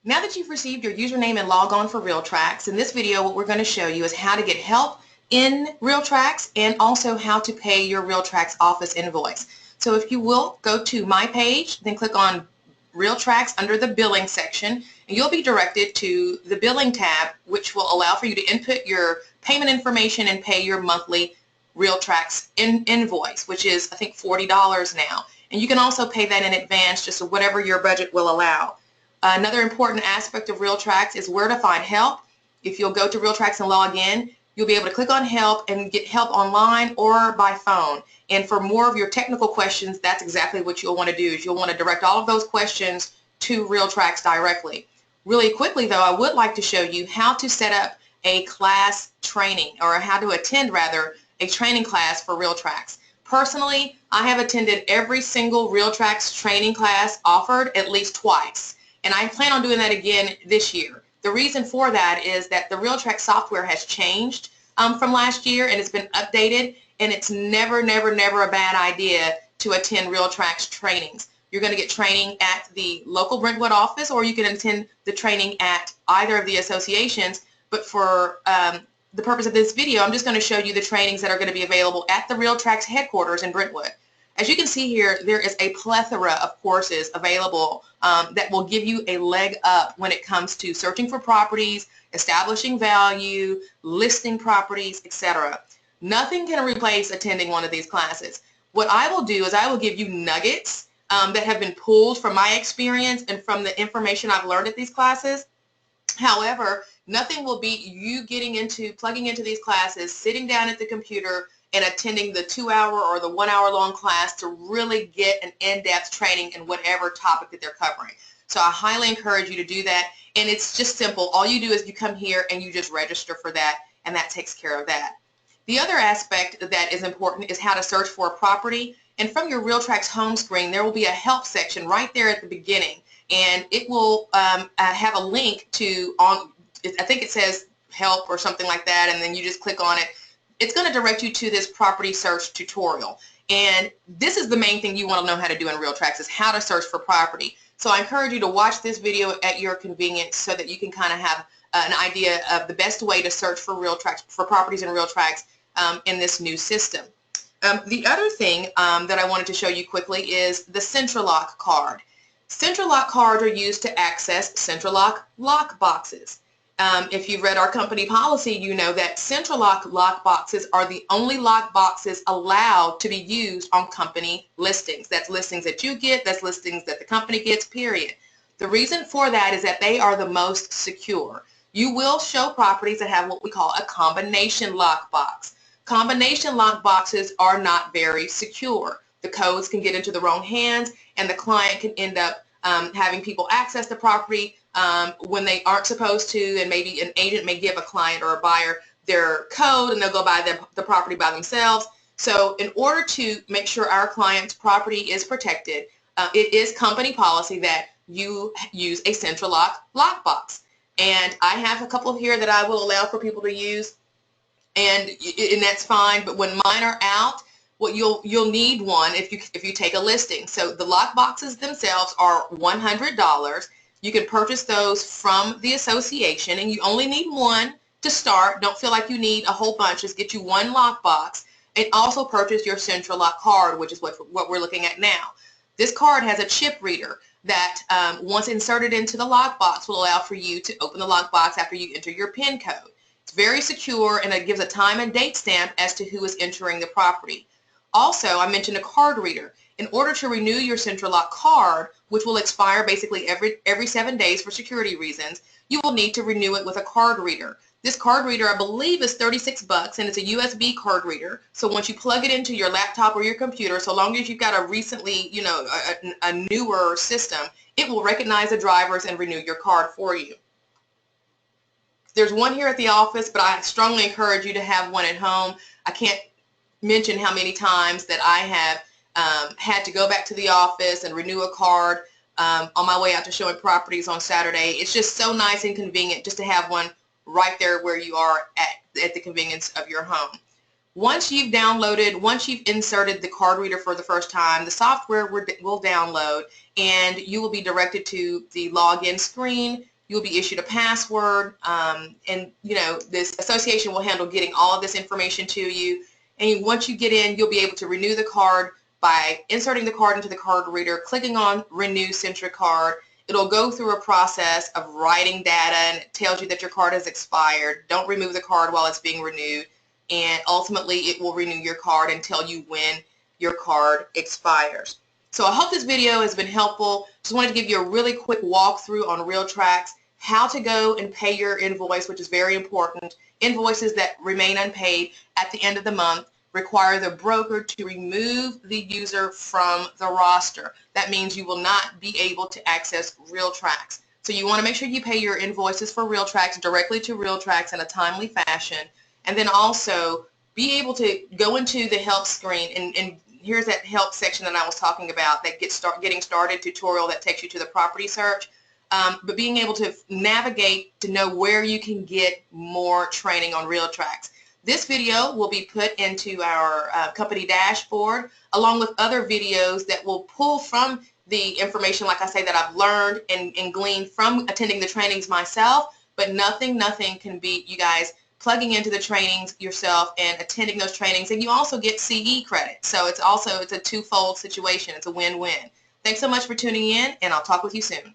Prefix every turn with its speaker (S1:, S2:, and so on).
S1: Now that you've received your username and log on for Realtracs, in this video what we're going to show you is how to get help in Realtracs and also how to pay your Realtracs office invoice. So if you will, go to my page, then click on Realtracs under the billing section, and you'll be directed to the billing tab, which will allow for you to input your payment information and pay your monthly Realtracs invoice, which is I think $40 now. And you can also pay that in advance, just whatever your budget will allow. Another important aspect of Realtracs is where to find help. If you'll go to Realtracs and log in, you'll be able to click on help and get help online or by phone. And for more of your technical questions, that's exactly what you'll want to do, is you'll want to direct all of those questions to Realtracs directly. Really quickly though, I would like to show you how to set up a class training, or how to attend rather, a training class for Realtracs. Personally, I have attended every single Realtracs training class offered at least twice. And I plan on doing that again this year. The reason for that is that the Realtracs software has changed from last year, and it's been updated, and it's never a bad idea to attend Realtracs trainings. You're going to get training at the local Brentwood office, or you can attend the training at either of the associations, but for the purpose of this video, I'm just going to show you the trainings that are going to be available at the Realtracs headquarters in Brentwood. As you can see here, there is a plethora of courses available that will give you a leg up when it comes to searching for properties, establishing value, listing properties, etc. Nothing can replace attending one of these classes. What I will do is I will give you nuggets that have been pulled from my experience and from the information I've learned at these classes. However, nothing will beat you plugging into these classes, sitting down at the computer, and attending the 2-hour or the 1-hour long class to really get an in-depth training in whatever topic that they're covering. So I highly encourage you to do that, and it's just simple. All you do is you come here and you just register for that, and that takes care of that. The other aspect that is important is how to search for a property, and from your Realtracs home screen there will be a help section right there at the beginning, and it will have a link to, I think it says help or something like that, and then you just click on it. It's going to direct you to this property search tutorial, and this is the main thing you want to know how to do in Realtracs, is how to search for property. So I encourage you to watch this video at your convenience so that you can kind of have an idea of the best way to search for properties in Realtracs in this new system. The other thing that I wanted to show you quickly is the Sentrilock card. Sentrilock cards are used to access Sentrilock lock boxes. If you've read our company policy, you know that Sentrilock lock boxes are the only lock boxes allowed to be used on company listings. That's listings that you get, that's listings that the company gets, period. The reason for that is that they are the most secure. You will show properties that have what we call a combination lock box. Combination lock boxes are not very secure. The codes can get into the wrong hands, and the client can end up having people access the property when they aren't supposed to, and maybe an agent may give a client or a buyer their code and they'll go buy the property by themselves. So in order to make sure our client's property is protected, it is company policy that you use a Sentrilock lockbox. And I have a couple here that I will allow for people to use, and that's fine, but when mine are out, you'll need one if you take a listing. So the lock boxes themselves are $100. You can purchase those from the association, and you only need one to start. Don't feel like you need a whole bunch. Just get you one lock box, and also purchase your Sentrilock card, which is what we're looking at now. This card has a chip reader that once inserted into the lock box will allow for you to open the lock box after you enter your PIN code. It's very secure, and it gives a time and date stamp as to who is entering the property. Also, I mentioned a card reader. In order to renew your Sentrilock card, which will expire basically every 7 days for security reasons, you will need to renew it with a card reader. This card reader, I believe, is $36, and it's a USB card reader. So once you plug it into your laptop or your computer, so long as you've got a recently, a newer system, it will recognize the drivers and renew your card for you. There's one here at the office, but I strongly encourage you to have one at home. I can't mention how many times that I have had to go back to the office and renew a card on my way out to showing properties on Saturday. It's just so nice and convenient just to have one right there where you are at the convenience of your home. Once you've inserted the card reader for the first time, the software will download, and you will be directed to the login screen You'll be issued a password, and this association will handle getting all of this information to you. And once you get in, you'll be able to renew the card by inserting the card into the card reader, clicking on Renew Sentra Card. It'll go through a process of writing data, and it tells you that your card has expired. Don't remove the card while it's being renewed, and ultimately it will renew your card and tell you when your card expires. So I hope this video has been helpful. Just wanted to give you a really quick walkthrough on Realtracs, how to go and pay your invoice, which is very important. Invoices that remain unpaid at the end of the month require the broker to remove the user from the roster. That means you will not be able to access Realtracs. So you want to make sure you pay your invoices for Realtracs directly to Realtracs in a timely fashion, and then also be able to go into the help screen, and here's that help section that I was talking about, that getting started tutorial that takes you to the property search. But being able to navigate to know where you can get more training on Realtracs. This video will be put into our company dashboard along with other videos that will pull from the information, like I say, that I've learned and gleaned from attending the trainings myself, but nothing can beat you guys plugging into the trainings yourself and attending those trainings, and you also get CE credit. So it's a twofold situation. It's a win-win. Thanks so much for tuning in, and I'll talk with you soon.